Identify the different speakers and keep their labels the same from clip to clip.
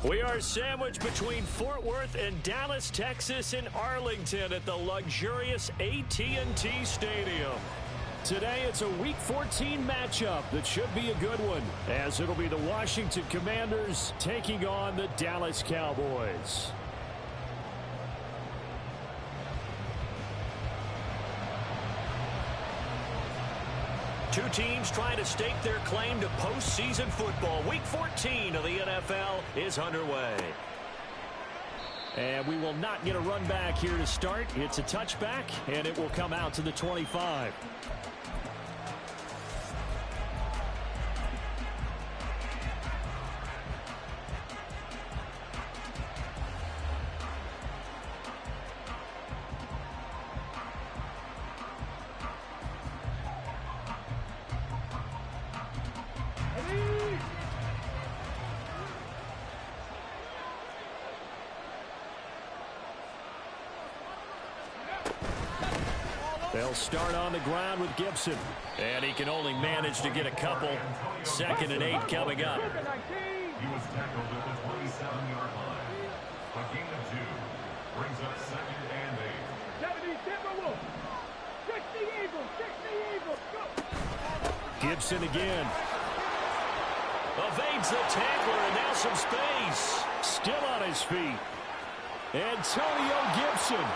Speaker 1: We are sandwiched between Fort Worth and Dallas, Texas, and Arlington at the luxurious AT&T Stadium. Today, it's a Week 14 matchup that should be a good one, as it'll be the Washington Commanders taking on the Dallas Cowboys. Two teams trying to stake their claim to postseason football. Week 14 of the NFL is underway. And we will not get a run back here to start. It's a touchback, and it will come out to the 25. They'll start on the ground with Gibson. And he can only manage to get a couple. 2nd and 8 coming up.
Speaker 2: He was tackled at the 27-yard line. A gain of 2 brings up 2nd and 8.
Speaker 1: Gibson again. Evades the tackler, and now some space. Still on his feet. Antonio Gibson.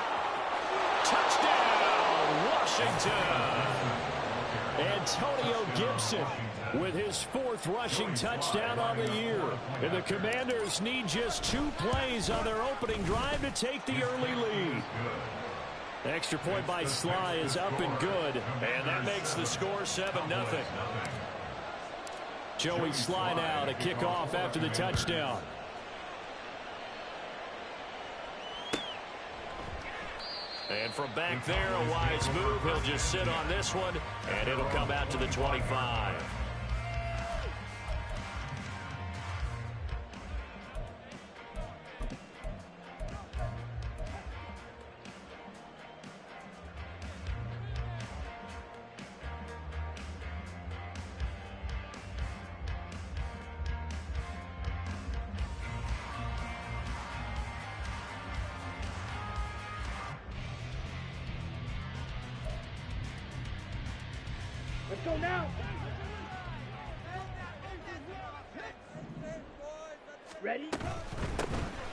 Speaker 1: Touchdown, Washington. Antonio Gibson with his 4th rushing touchdown on the year. And the Commanders need just 2 plays on their opening drive to take the early lead. Extra point by Sly is up and good. And that makes the score 7-0. Joey Sly now to kick off after the touchdown. And from back there, a wise move. He'll just sit on this one, and it'll come out to the 25.
Speaker 3: Let's go now. Ready?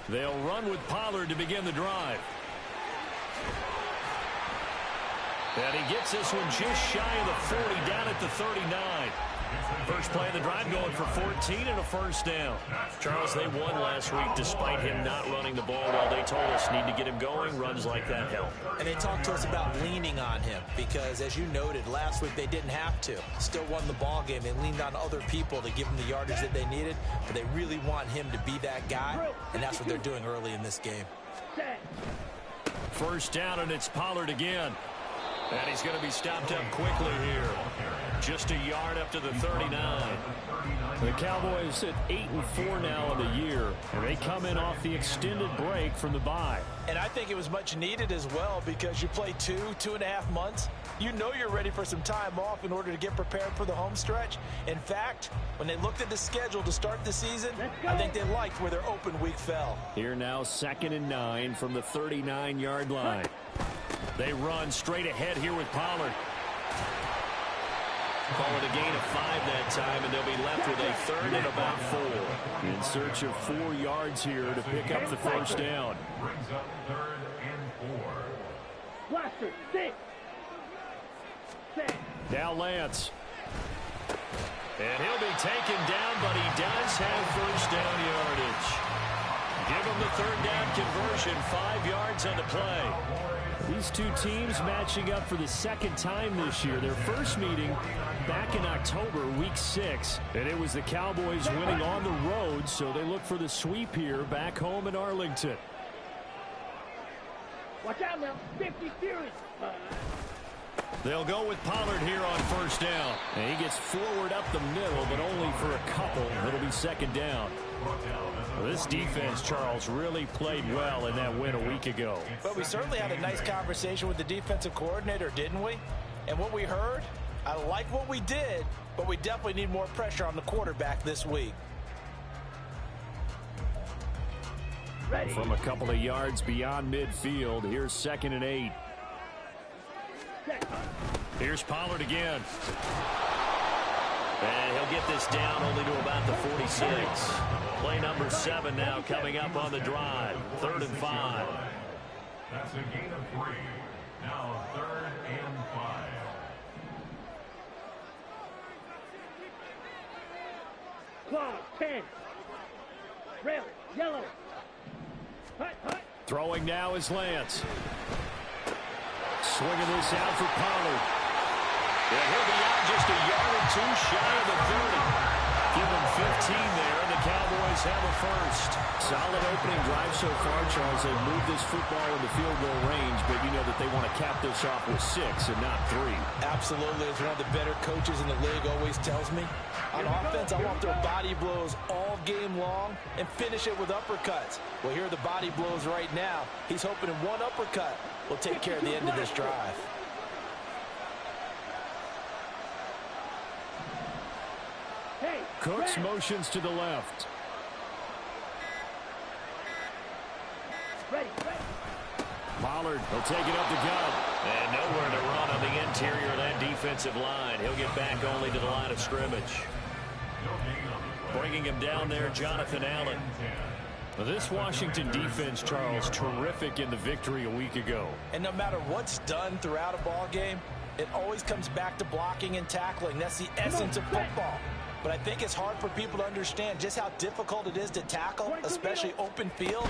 Speaker 1: They'll run with Pollard to begin the drive. And he gets this one just shy of the 40, down at the 39. First play of the drive going for 14 and a first down. Charles, they won last week despite him not running the ball well. They told us need to get him going. Runs like that help.
Speaker 4: And they talked to us about leaning on him because, as you noted, last week they didn't have to. Still won the ball game. They leaned on other people to give them the yardage that they needed, but they really want him to be that guy, and that's what they're doing early in this game.
Speaker 1: First down, and it's Pollard again. And he's going to be stopped up quickly here. Just a yard up to the 39. The Cowboys at 8-4 now in the year, and they come in off the extended break from the bye.
Speaker 4: And I think it was much needed as well because you play 2.5 months. You know you're ready for some time off in order to get prepared for the home stretch. In fact, when they looked at the schedule to start the season, I think they liked where their open week fell.
Speaker 1: Here now, 2nd and 9 from the 39-yard line. They run straight ahead here with Pollard. Call it a gain of 5 that time, and they'll be left with a 3rd and about 4. In search of 4 yards here to pick up the first down.
Speaker 2: Brings up 3rd and 4.
Speaker 3: Blaster, 6.
Speaker 1: Now Lance. And he'll be taken down, but he does have first down yardage. Give him the 3rd down conversion, 5 yards on the play. These two teams matching up for the 2nd time this year. Their first meeting back in October, week 6. And it was the Cowboys winning on the road, so they look for the sweep here back home in Arlington.
Speaker 3: Watch out now. 50 series.
Speaker 1: They'll go with Pollard here on first down. And he gets forward up the middle, but only for a couple. It'll be 2nd down. Well, this defense, Charles, really played well in that win a week ago.
Speaker 4: But we certainly had a nice conversation with the defensive coordinator, didn't we? And what we heard, I like what we did, but we definitely need more pressure on the quarterback this week.
Speaker 3: Ready.
Speaker 1: From a couple of yards beyond midfield, here's 2nd and 8.
Speaker 3: Set.
Speaker 1: Here's Pollard again. And he'll get this down only to about the 46. Play number 7 now coming up on the drive. 3rd and 5.
Speaker 2: That's a gain of 3. Now 3rd and 5.
Speaker 3: Claw, 10. Rail, yellow. Hut, hut.
Speaker 1: Throwing now is Lance. Swinging this out for Pollard. Yeah, he'll be out just a yard or 2 shy of the 30. Give him 15 there, and the Cowboys have a first.
Speaker 5: Solid opening drive so far, Charles. They've moved this football into field goal range, but you know that they want to cap this off with 6 and not 3.
Speaker 4: Absolutely. As one of the better coaches in the league always tells me, on offense, I want their body blows all game long and finish it with uppercuts. Well, here are the body blows right now. He's hoping in one uppercut will take care of the end of this drive.
Speaker 1: Cooks motions to the left.
Speaker 3: Ready, ready.
Speaker 1: Pollard, he'll take it up the gut. And nowhere to run on the interior of that defensive line. He'll get back only to the line of scrimmage. Bringing him down there, Jonathan Allen. This Washington defense, Charles, terrific in the victory a week ago.
Speaker 4: And no matter what's done throughout a ball game, it always comes back to blocking and tackling. That's the essence of football. But I think it's hard for people to understand just how difficult it is to tackle, especially open field.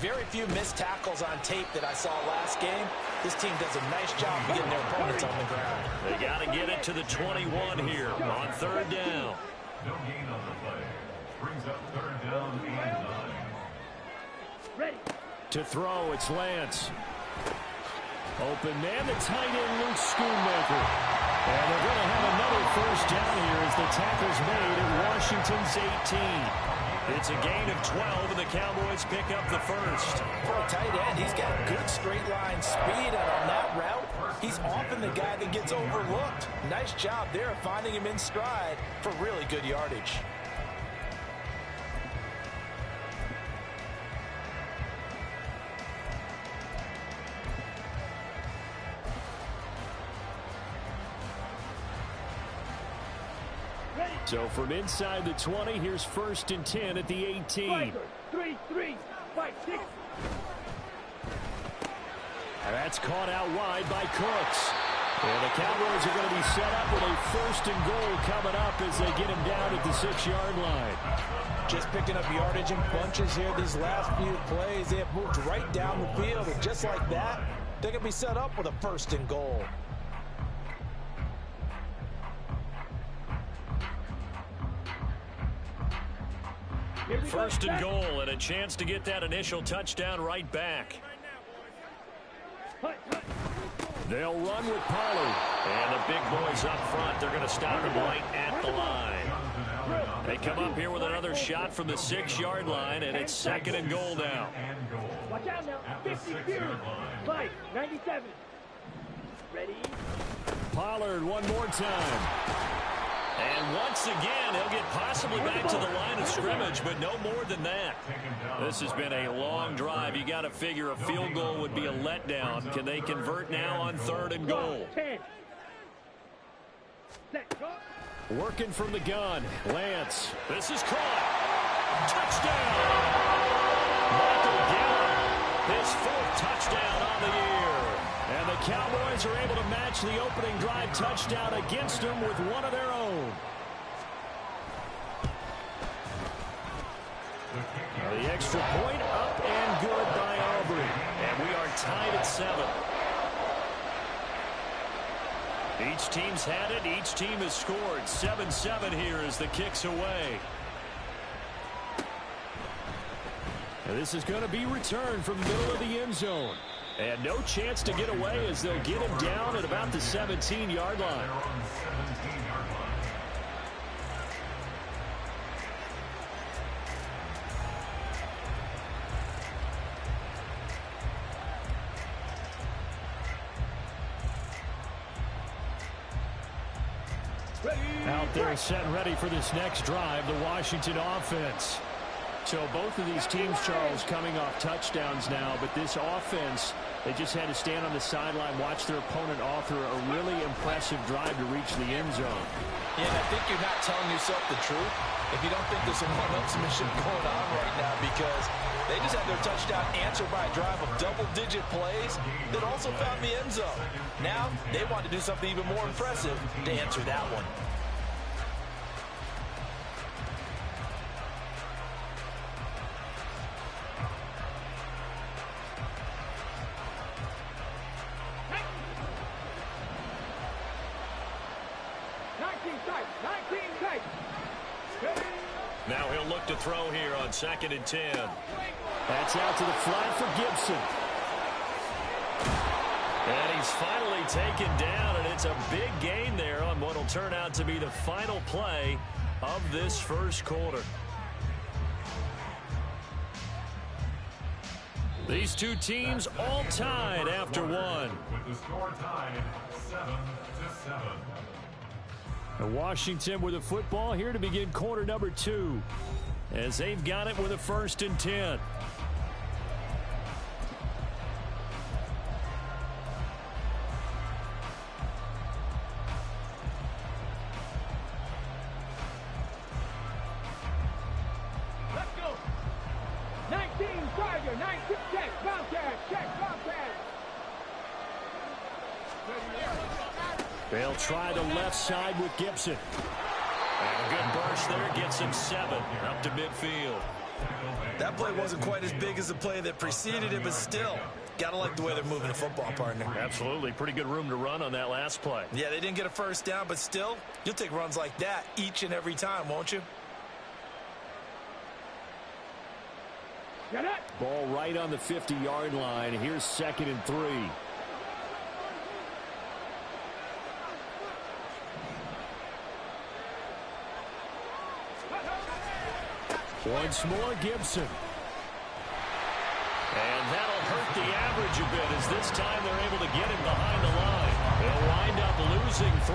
Speaker 4: Very few missed tackles on tape that I saw last game. This team does a nice job of getting their opponents on the ground.
Speaker 1: They got to get it to the 21 here on 3rd down.
Speaker 2: No gain on the play. Brings up 3rd down and 9.
Speaker 3: Ready.
Speaker 1: To throw, it's Lance. Open man, the tight end, Luke Schoonmaker. And they're going to have another first down here as the tackle's made at Washington's 18. It's a gain of 12, and the Cowboys pick up the first.
Speaker 4: For a tight end, he's got good straight line speed, and on that route, he's often the guy that gets overlooked. Nice job there of finding him in stride for really good yardage.
Speaker 1: So from inside the 20, here's 1st and 10 at the 18.
Speaker 3: 3-3, 5-6.
Speaker 1: That's caught out wide by Cooks. And the Cowboys are going to be set up with a 1st and goal coming up as they get him down at the 6-yard line.
Speaker 4: Just picking up yardage in bunches here these last few plays. They have moved right down the field, and just like that, they're going to be set up with a 1st and goal.
Speaker 1: First and goal, and a chance to get that initial touchdown right back. They'll run with Pollard. And the big boys up front, they're going to stop him right at the line. They come up here with another shot from the 6-yard line, and it's 2nd and goal now.
Speaker 3: Watch out now. 50 Fury. 5, 97. Ready.
Speaker 1: Pollard one more time. And once again, he'll get possibly back to the line of scrimmage, but no more than that. This has been a long drive. You got to figure a field goal would be a letdown. Can they convert now on 3rd and goal?
Speaker 3: 10. Set.
Speaker 1: Working from the gun, Lance. This is caught. Touchdown! Michael Gallup, his 4th touchdown on the year. And the Cowboys are able to match the opening drive touchdown against them with one of their own. The extra point up and good by Aubrey. And we are tied at 7. Each team's had it. Each team has scored. 7-7 here as the kick's away. And this is going to be returned from the middle of the end zone. And no chance to get away as they'll get him down at about the 17-yard line. Out there set and ready for this next drive, the Washington offense.
Speaker 5: So both of these teams, Charles, coming off touchdowns now, but this offense, they just had to stand on the sideline, watch their opponent author a really impressive drive to reach the end zone.
Speaker 4: Yeah, and I think you're not telling yourself the truth if you don't think there's some one-upsmanship going on right now, because they just had their touchdown answered by a drive of double-digit plays that also found the end zone. Now they want to do something even more impressive to answer that one.
Speaker 1: Now he'll look to throw here on 2nd and 10.
Speaker 5: That's out to the flat for Gibson.
Speaker 1: And he's finally taken down, and it's a big gain there on what will turn out to be the final play of this first quarter. These two teams all tied after one.
Speaker 2: With the score tied 7-7.
Speaker 5: And Washington with the football here to begin quarter number 2, as they've got it with a 1st and 10.
Speaker 3: Let's go. 19, Tiger, 19, check, Bobcat, check, Bobcat.
Speaker 5: They'll try the left side with Gibson.
Speaker 1: And a good burst there gets him 7 up to midfield.
Speaker 4: That play wasn't quite as big as the play that preceded it, but still, gotta like the way they're moving the football, partner.
Speaker 1: Absolutely. Pretty good room to run on that last play.
Speaker 4: Yeah, they didn't get a first down, but still, you'll take runs like that each and every time, won't you?
Speaker 3: Get it.
Speaker 5: Ball right on the 50-yard line. Here's 2nd and 3. Once more, Gibson.
Speaker 1: And that'll hurt the average a bit, as this time they're able to get him behind the line. They'll wind up losing 3.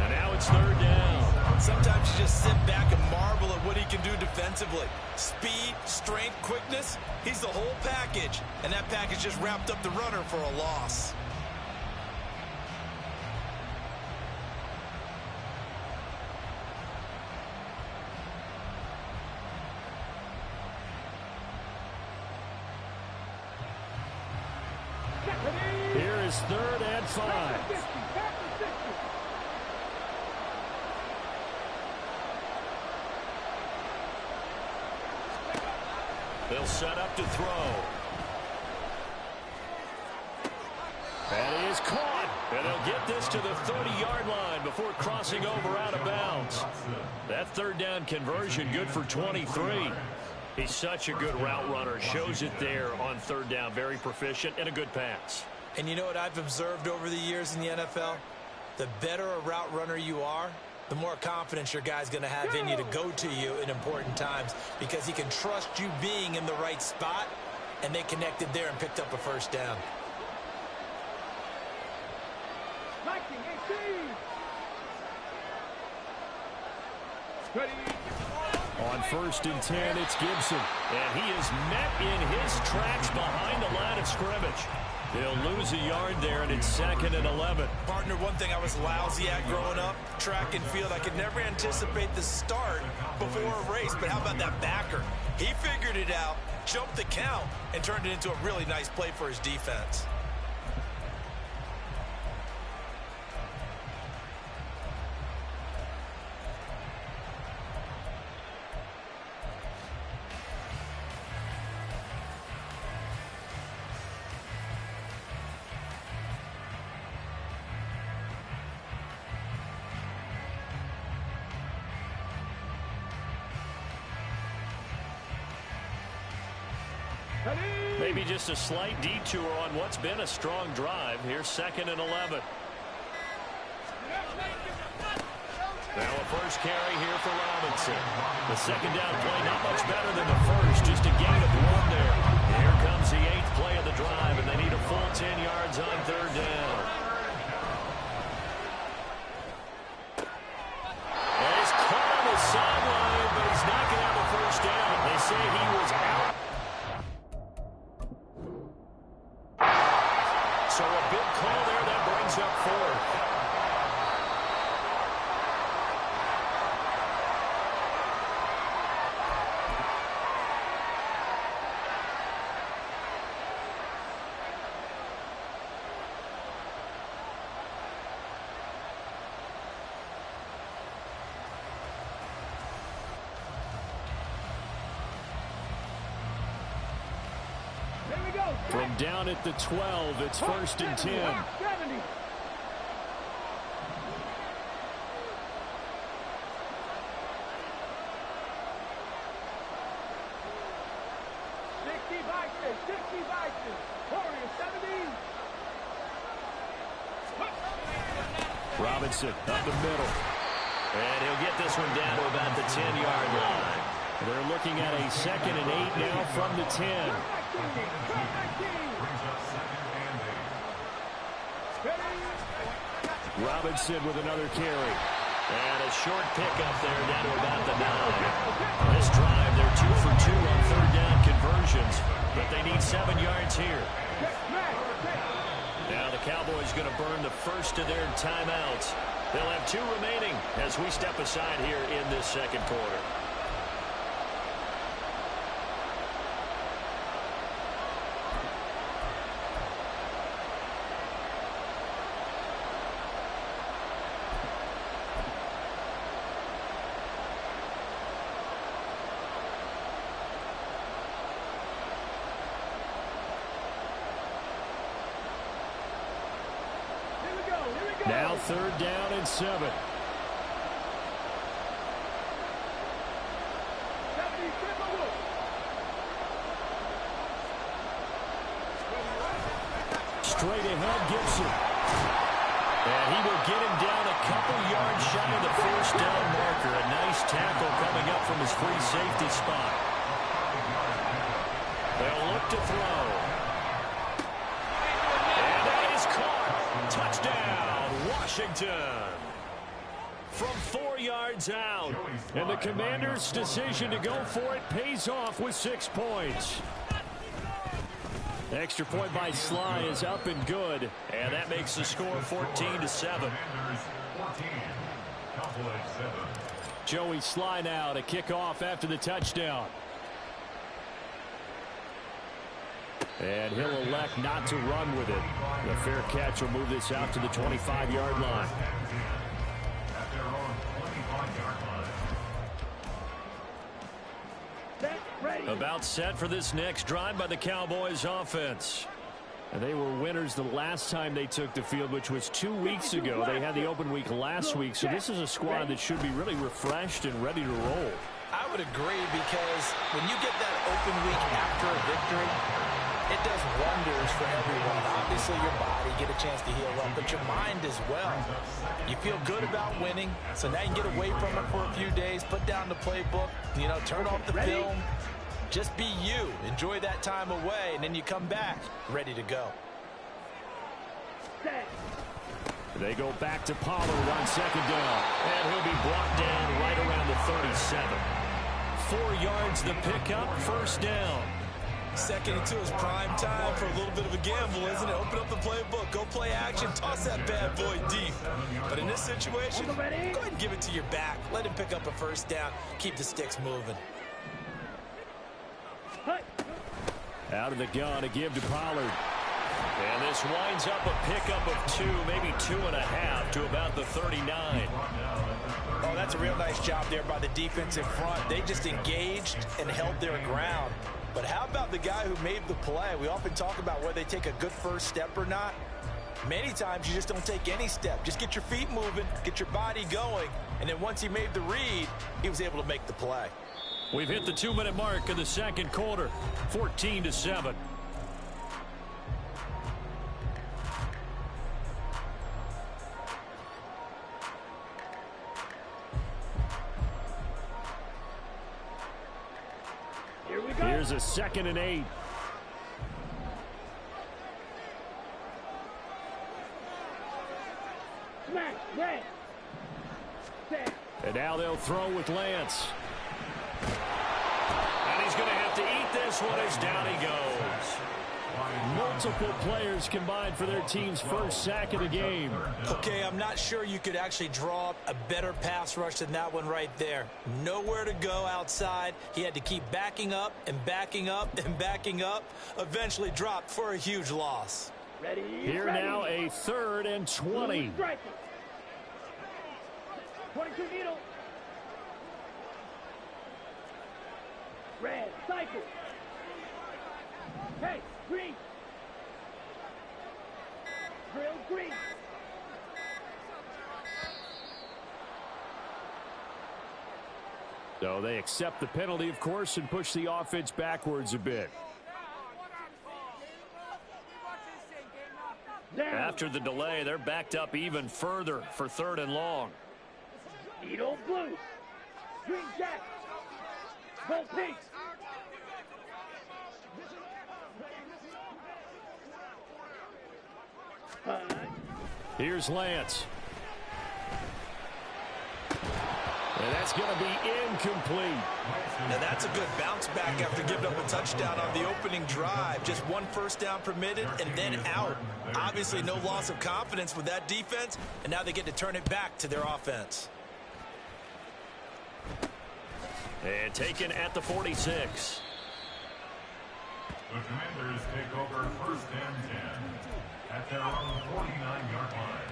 Speaker 1: And now it's 3rd down.
Speaker 4: Sometimes you just sit back and marvel at what he can do defensively. Speed, strength, quickness, he's the whole package. And that package just wrapped up the runner for a loss.
Speaker 5: Here is 3rd and 5.
Speaker 1: They'll set up to throw.
Speaker 5: That is caught.
Speaker 1: And they'll get this to the 30-yard line before crossing over out of bounds. That 3rd down conversion good for 23. He's such a good route runner. Shows it there on 3rd down. Very proficient and a good pass.
Speaker 4: And you know what I've observed over the years in the NFL? The better a route runner you are, the more confidence your guy's going to have in you to go to you in important times, because he can trust you being in the right spot, and they connected there and picked up a first down.
Speaker 3: 19, 18.
Speaker 5: On 1st and 10, it's Gibson.
Speaker 1: And he is met in his tracks behind the line of scrimmage. They'll lose a yard there, and it's 2nd and 11.
Speaker 4: Partner, one thing I was lousy at growing up, track and field. I could never anticipate the start before a race, but how about that backer? He figured it out, jumped the count, and turned it into a really nice play for his defense.
Speaker 1: Maybe just a slight detour on what's been a strong drive. Here's 2nd and 11. Now a first carry here for Robinson. The 2nd down play not much better than the first, just a gain of 1 there. Here comes the 8th play of the drive, and they need a full 10 yards on 3rd down. And he's caught on the sideline, but he's not going to have a first down. They say
Speaker 5: From down at the 12, it's 1st and 10.
Speaker 3: 70.
Speaker 5: Robinson up the middle.
Speaker 1: And he'll get this one down to about the 10-yard line.
Speaker 5: They're looking at a 2nd and 8 now from the 10. Robinson with another carry.
Speaker 1: And a short pickup there down to about the 9. This drive, they're 2 for 2 on 3rd down conversions, but they need 7 yards here. Now the Cowboys going to burn the first of their timeouts. They'll have 2 remaining as we step aside here in this 2nd quarter.
Speaker 5: Now 3rd down and 7. Straight ahead, Gibson.
Speaker 1: And he will get him down a couple yards shy of the 1st down marker. A nice tackle coming up from his free safety spot. They'll look to throw. And that is caught. Touchdown, Washington. From 4 yards out.
Speaker 5: And the Commanders' decision to go for it pays off with 6 points. Extra point by Sly is up and good.
Speaker 1: And that makes the score 14-7.
Speaker 5: Joey Sly now to kick off after the touchdown. And he'll elect not to run with it. The fair catch will move this out to the 25-yard line.
Speaker 1: About set for this next drive by the Cowboys offense.
Speaker 5: And they were winners the last time they took the field, which was 2 weeks ago. They had the open week last week, so this is a squad that should be really refreshed and ready to roll.
Speaker 4: I would agree, because when you get that open week after a victory, it does wonders for everyone. Obviously, your body, get a chance to heal up, but your mind as well. You feel good about winning, so now you can get away from it for a few days, put down the playbook, turn off the film. Just be you. Enjoy that time away, and then you come back ready to go.
Speaker 5: They go back to Pollard on 2nd down.
Speaker 1: And he'll be brought down right around the 37. 4 yards the pickup, 1st down.
Speaker 4: 2nd and 2 is prime time for a little bit of a gamble, isn't it? Open up the playbook, go play action, toss that bad boy deep. But in this situation, go ahead and give it to your back. Let him pick up a 1st down. Keep the sticks moving.
Speaker 5: Out of the gun, a give to Pollard.
Speaker 1: And this winds up a pickup of 2, maybe 2.5 to about the 39.
Speaker 4: Oh, that's a real nice job there by the defense in front. They just engaged and held their ground. But how about the guy who made the play? We often talk about whether they take a good 1st step or not. Many times you just don't take any step. Just get your feet moving, get your body going, and then once he made the read, he was able to make the play.
Speaker 1: We've hit the 2-minute mark in the 2nd quarter, 14-7.
Speaker 3: Here we go.
Speaker 5: Here's a 2nd and 8.
Speaker 3: Smash, red. Set.
Speaker 5: And now they'll throw with Lance.
Speaker 1: And he's going to have to eat this one as down he goes.
Speaker 5: Multiple players combined for their team's 1st sack of the game.
Speaker 4: Okay, I'm not sure you could actually draw up a better pass rush than that one right there. Nowhere to go outside. He had to keep backing up and backing up and backing up. Eventually dropped for a huge loss.
Speaker 3: Ready.
Speaker 5: Here now a 3rd and 20.
Speaker 3: 22 needle. Red, cycle. Hey, green, Drill green.
Speaker 5: So they accept the penalty, of course, and push the offense backwards a bit.
Speaker 1: After the delay, they're backed up even further for 3rd and long.
Speaker 3: Needle blue. Green jack. Gold pink.
Speaker 5: Here's Lance. And that's going to be incomplete.
Speaker 4: Now that's a good bounce back after giving up a touchdown on the opening drive. Just 1 first down permitted and then out. Obviously no loss of confidence with that defense, and now they get to turn it back to their offense.
Speaker 1: And taken at the 46.
Speaker 2: The Commanders take over 1st and 10 at their own 49-yard line.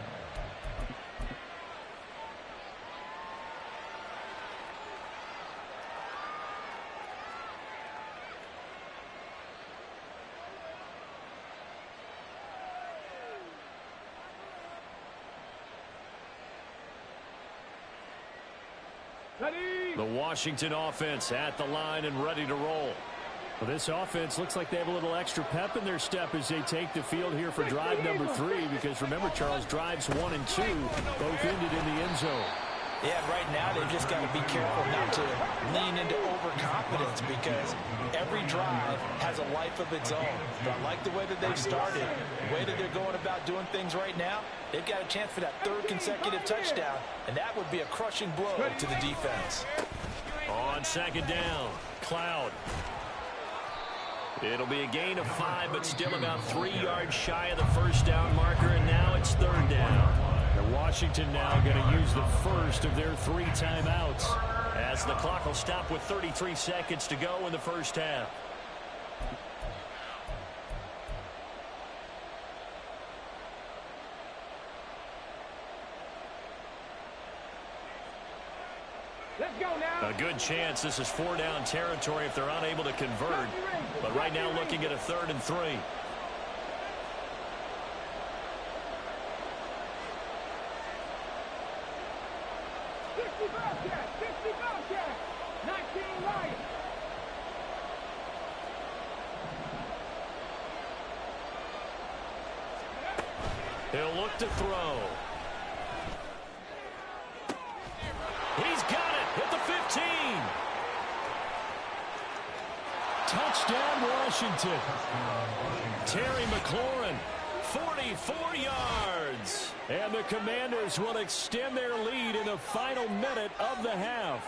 Speaker 5: The Washington offense at the line and ready to roll. Well, this offense looks like they have a little extra pep in their step as they take the field here for drive number 3, because remember, Charles, drives 1 and 2 both ended in the end zone.
Speaker 4: Yeah, right now they've just got to be careful not to lean into overconfidence, because every drive has a life of its own. But I like the way that they've started, the way that they're going about doing things right now. They've got a chance for that 3rd consecutive touchdown, and that would be a crushing blow to the defense.
Speaker 1: On 2nd down, Cloud. It'll be a gain of 5, but still about 3 yards shy of the first down marker, and now it's 3rd down.
Speaker 5: And Washington now going to use the first of their 3 timeouts,
Speaker 1: as the clock will stop with 33 seconds to go in the first half.
Speaker 3: Let's go now.
Speaker 1: A good chance this is 4-down territory if they're unable to convert. But right now looking at a 3rd and 3.
Speaker 3: 60 Bobcat. 19 Lions.
Speaker 1: He'll look to throw. He's got it at the 15.
Speaker 5: touchdown Washington.
Speaker 1: Terry McLaurin, 44 yards.
Speaker 5: And the Commanders will extend their lead in the final minute of the half.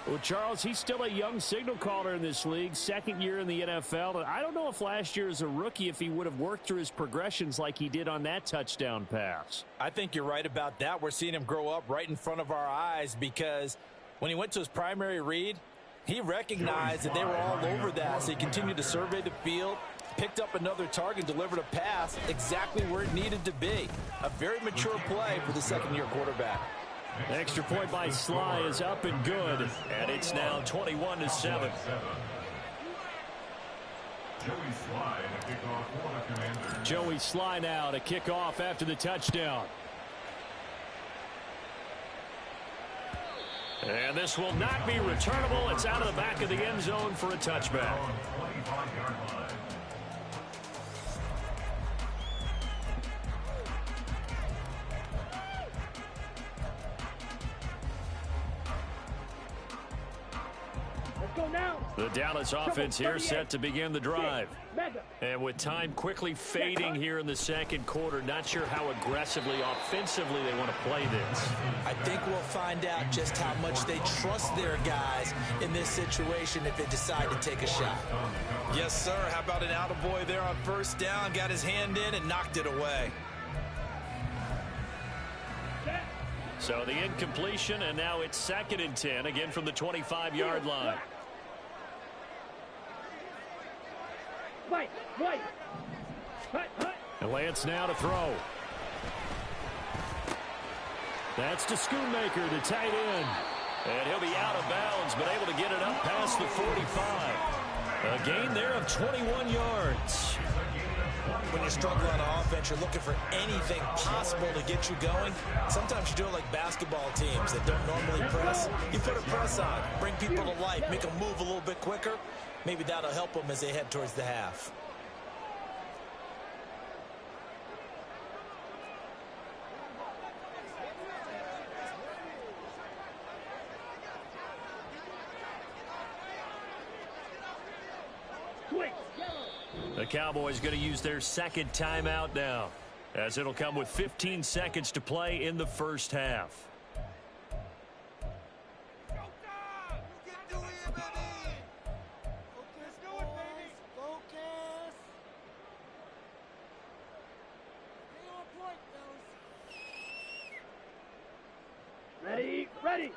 Speaker 5: Well, Charles, he's still a young signal caller in this league, 2nd year in the NFL. And I don't know if last year as a rookie, if he would have worked through his progressions like he did on that touchdown pass.
Speaker 4: I think you're right about that. We're seeing him grow up right in front of our eyes, because when he went to his primary read, he recognized that they were all over that. So he continued to survey the field, picked up another target, delivered a pass exactly where it needed to be. A very mature play for the 2nd-year quarterback.
Speaker 5: Extra point by Sly is up and good.
Speaker 1: And it's now 21-7.
Speaker 5: Joey Sly now to kick off after the touchdown.
Speaker 1: And this will not be returnable. It's out of the back of the end zone for a touchback. The Dallas offense here set to begin the drive. And with time quickly fading here in the 2nd quarter, not sure how aggressively, offensively they want to play this.
Speaker 4: I think we'll find out just how much they trust their guys in this situation if they decide to take a shot. Yes, sir. How about an attaboy there on 1st down? Got his hand in and knocked it away.
Speaker 1: So the incompletion, and now it's 2nd and 10, again from the 25-yard line.
Speaker 5: And Lance now to throw. That's to Schoonmaker, the tight end.
Speaker 1: And he'll be out of bounds, but able to get it up past the 45. A gain there of 21 yards.
Speaker 4: when you're struggling on offense, you're looking for anything possible to get you going. Sometimes you do it like basketball teams that don't normally press. You put a press on, bring people to life, make them move a little bit quicker. Maybe that'll help them as they head towards the half.
Speaker 5: The Cowboys going to use their second timeout now, as it'll come with 15 seconds to play in the first half.
Speaker 3: Ready.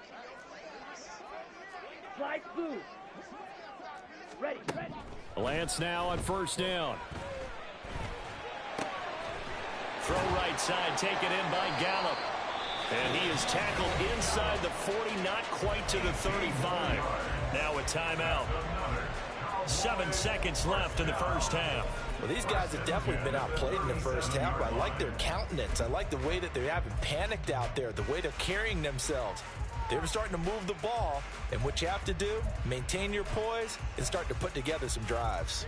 Speaker 3: Slide through. Ready.
Speaker 5: Lance now on first down. Throw right side, taken in by Gallup. And he is tackled inside the 40, not quite to the 35. Now a timeout. 7 seconds left in the first half.
Speaker 4: Well, these guys have definitely been outplayed in the first half. I like their countenance. I like the way that they haven't panicked out there, the way they're carrying themselves. They're starting to move the ball, and what you have to do, maintain your poise and start to put together some drives.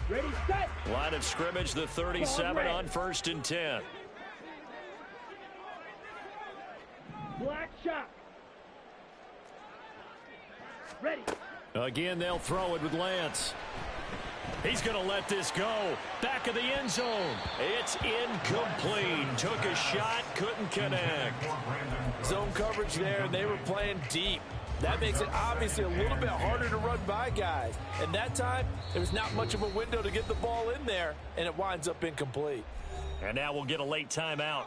Speaker 3: Ready, set.
Speaker 5: Line of scrimmage, the 37 on 1st and 10.
Speaker 3: Black shot. Ready.
Speaker 5: Again, they'll throw it with Lance. He's going to let this go. Back of the end zone. It's incomplete. Took a shot, couldn't connect.
Speaker 4: Zone coverage there, and they were playing deep. That makes it obviously a little bit harder to run by guys. And that time, there was not much of a window to get the ball in there, and it winds up incomplete.
Speaker 5: And now we'll get a late timeout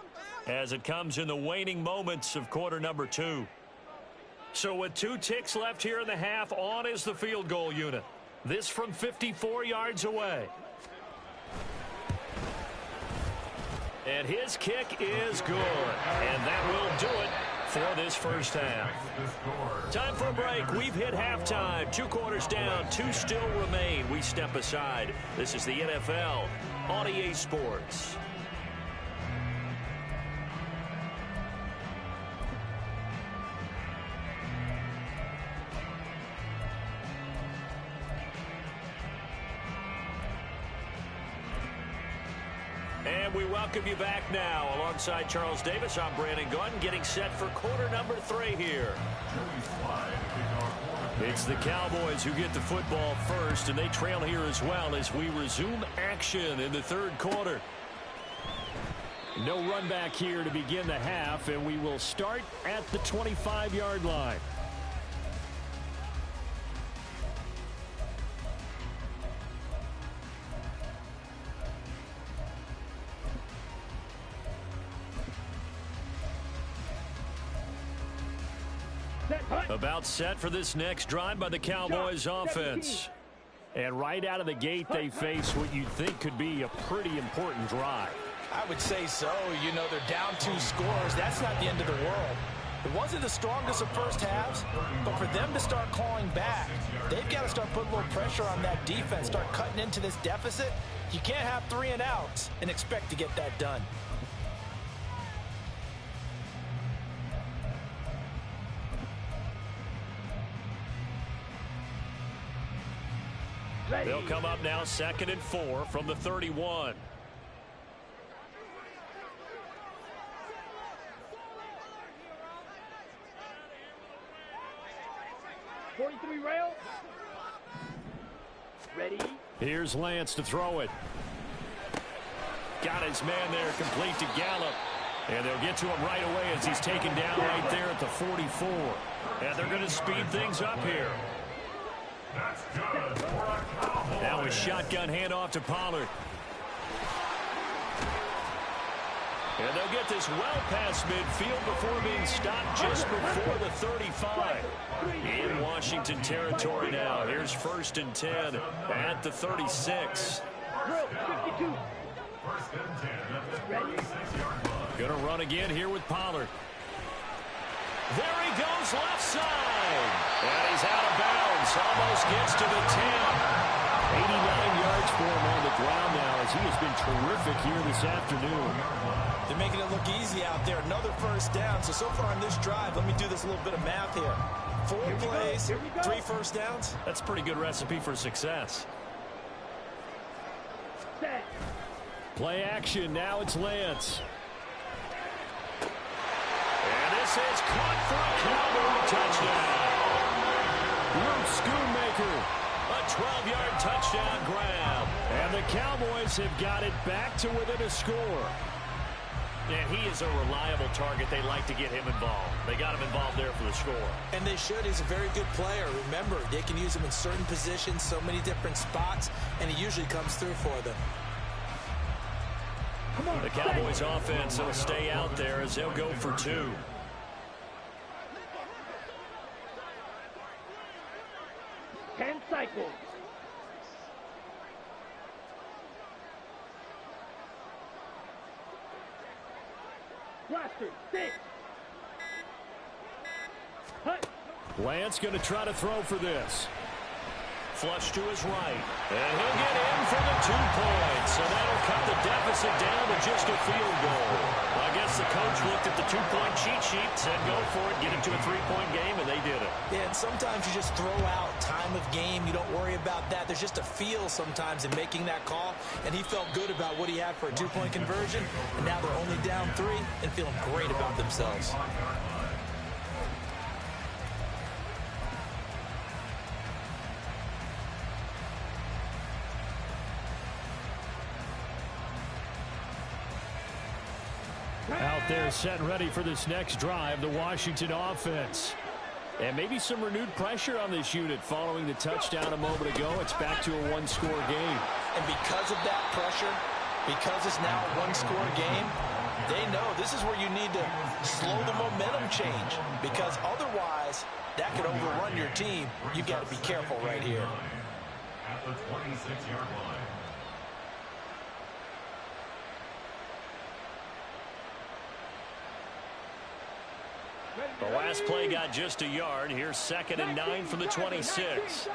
Speaker 5: as it comes in the waning moments of quarter number 2. So with 2 ticks left here in the half, on is the field goal unit. This from 54 yards away. And his kick is good. And that will do it for this first half. Time for a break. We've hit halftime. 2 quarters down. 2 still remain. We step aside. This is the NFL on EA Sports. And we welcome you back now. Alongside Charles Davis, I'm Brandon Gunn, getting set for quarter number 3 here. It's the Cowboys who get the football first, and they trail here as well as we resume action in the 3rd quarter. No run back here to begin the half, and we will start at the 25-yard line. About set for this next drive by the Cowboys offense. And right out of the gate, they face what you think could be a pretty important drive.
Speaker 4: I would say so. You know, they're down 2 scores. That's not the end of the world. It wasn't the strongest of first halves, but for them to start clawing back, they've got to start putting a little pressure on that defense, start cutting into this deficit. You can't have 3 and outs and expect to get that done.
Speaker 5: They'll come up now 2nd and 4 from the 31.
Speaker 3: Rail. Ready.
Speaker 5: Here's Lance to throw it. Got his man there, complete to Gallup. And they'll get to him right away as he's taken down right there at the 44. And they're going to speed things up here. Now a shotgun handoff to Pollard. And they'll get this well past midfield before being stopped just before the 35. In Washington territory now. Here's 1st and 10 at the 36. Going to run again here with Pollard. There he goes left side. And he's out of bounds. Almost gets to the 10. 89 yards for him on the ground now as he has been terrific here this afternoon.
Speaker 4: They're making it look easy out there. Another first down. So far on this drive, let me do this little bit of math here. 4 plays, 3 first downs.
Speaker 5: That's a pretty good recipe for success.
Speaker 3: Set.
Speaker 5: Play action. Now it's Lance.
Speaker 1: And this is caught for a Cowboy touchdown.
Speaker 5: Luke Schoonmaker.
Speaker 1: A 12-yard touchdown grab.
Speaker 5: And the Cowboys have got it back to within a score.
Speaker 1: And he is a reliable target. They like to get him involved. They got him involved there for the score.
Speaker 4: And they should. He's a very good player. Remember, they can use him in certain positions, so many different spots, and he usually comes through for them.
Speaker 3: Come on,
Speaker 1: The Cowboys offense will stay out there as they'll go for 2.
Speaker 3: Ten cycles. Blaster, 6. Hut.
Speaker 5: Lance going to try to throw for this.
Speaker 1: Flush to his right. And he'll get in for the 2 points. So that'll cut the deficit down to just a field goal. I guess the coach looked at the 2-point cheat sheet, said go for it, get it to a 3-point game, and they did it.
Speaker 4: Yeah, and sometimes you just throw out time of game. You don't worry about that. There's just a feel sometimes in making that call, and he felt good about what he had for a 2-point conversion, and now they're only down 3 and feeling great about themselves.
Speaker 5: Out there set and ready for this next drive, the Washington offense. And maybe some renewed pressure on this unit following the touchdown a moment ago. It's back to a 1-score game.
Speaker 4: And because of that pressure, because it's now a 1-score game, they know this is where you need to slow the momentum change, because otherwise that could overrun your team. You've got to be careful right here.
Speaker 2: At the 26-yard line.
Speaker 1: The last play got just a yard. Here's 2nd and 9 from the 26.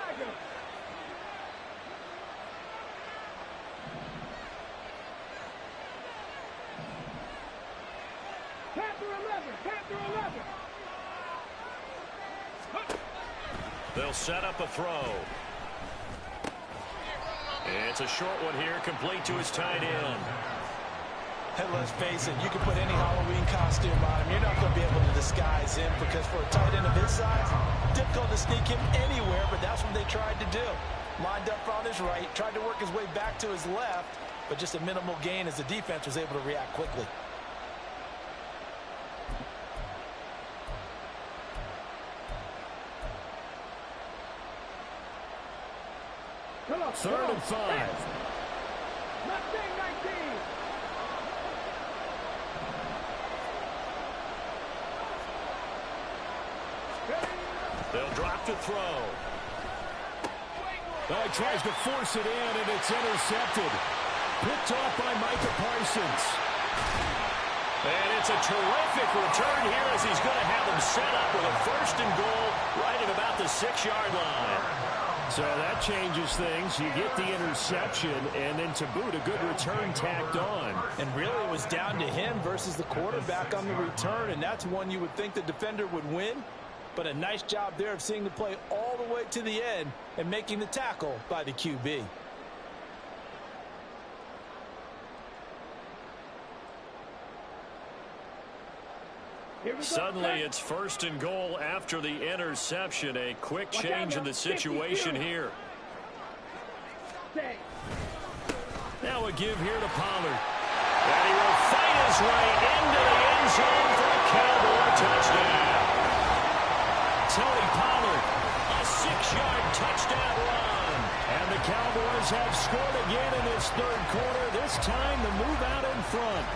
Speaker 1: They'll set up a throw. It's a short one here, complete to his tight end.
Speaker 4: And let's face it, you can put any Halloween costume on him. You're not going to be able to disguise him, because for a tight end of his size, difficult to sneak him anywhere, but that's what they tried to do. Lined up on his right, tried to work his way back to his left, but just a minimal gain as the defense was able to react quickly.
Speaker 5: Third and 5.
Speaker 3: Mustang 19.
Speaker 1: They'll drop to throw.
Speaker 5: He tries to force it in, and it's intercepted. Picked off by Micah Parsons.
Speaker 1: And it's a terrific return here as he's going to have them set up with a 1st and goal right at about the 6-yard line.
Speaker 5: So that changes things. You get the interception, and then to boot, a good return tacked on.
Speaker 4: And really, it was down to him versus the quarterback on the return, and that's one you would think the defender would win. But a nice job there of seeing the play all the way to the end and making the tackle by the QB.
Speaker 1: Suddenly it's 1st and goal after the interception. A quick change in the situation here.
Speaker 5: Now a give here to Pollard.
Speaker 1: And he will fight his way into the end zone for a Cowboy touchdown.
Speaker 5: Tony Pollard,
Speaker 1: A 6-yard touchdown run.
Speaker 5: and the Cowboys have scored again in this 3rd quarter. This time to move out in front.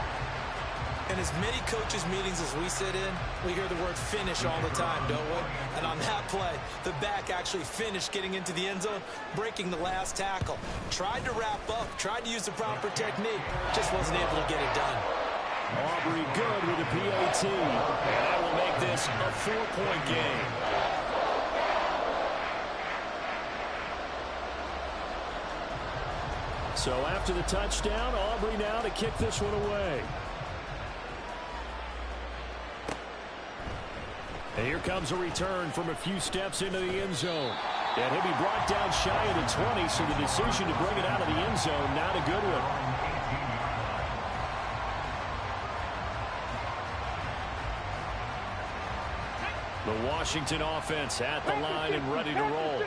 Speaker 4: In as many coaches' meetings as we sit in, we hear the word finish all the time, don't we? And on that play, the back actually finished getting into the end zone, breaking the last tackle. Tried to wrap up, tried to use the proper technique, just wasn't able to get it done.
Speaker 5: Aubrey good with a PAT.
Speaker 1: And that will make this a 4-point game.
Speaker 5: So after the touchdown, Aubrey now to kick this one away. And here comes a return from a few steps into the end zone. And he'll be brought down shy of the 20, so the decision to bring it out of the end zone, not a good one. The Washington offense at the line and ready to roll.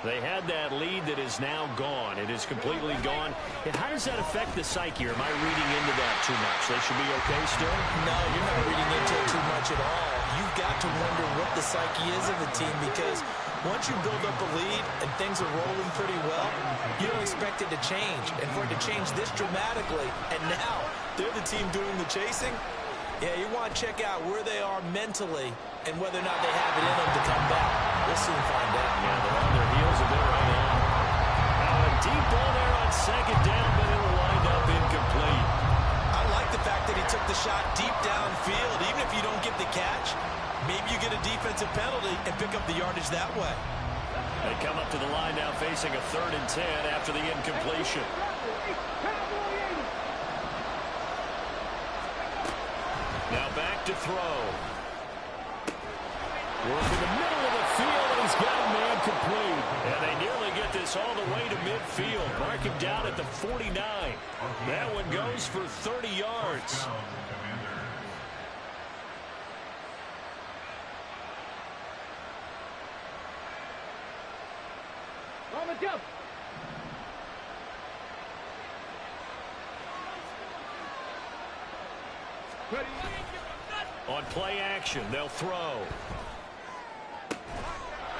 Speaker 5: They had that lead that is now gone. It is completely gone. And how does that affect the psyche? Or am I reading into that too much? They should be okay still?
Speaker 4: No, you're not reading into it too much at all. You've got to wonder what the psyche is of the team, because once you build up a lead and things are rolling pretty well, you don't expect it to change. And for it to change this dramatically, and now they're the team doing the chasing, yeah, you want to check out where they are mentally and whether or not they have it in them to come back. We'll soon find out.
Speaker 5: Yeah, they're on their heels a bit right now. Now a deep ball there on second down, but it'll wind up incomplete.
Speaker 4: I like the fact that he took the shot deep downfield. Even if you don't get the catch, maybe you get a defensive penalty and pick up the yardage that way.
Speaker 5: They come up to the line now facing a 3rd and 10 after the incompletion. Now back to throw. Work in the middle of the field, and he's got a man complete. And they nearly get this all the way to midfield. Mark him down at the 49. That one goes for 30 yards.
Speaker 3: Jump.
Speaker 5: On play action, they'll throw.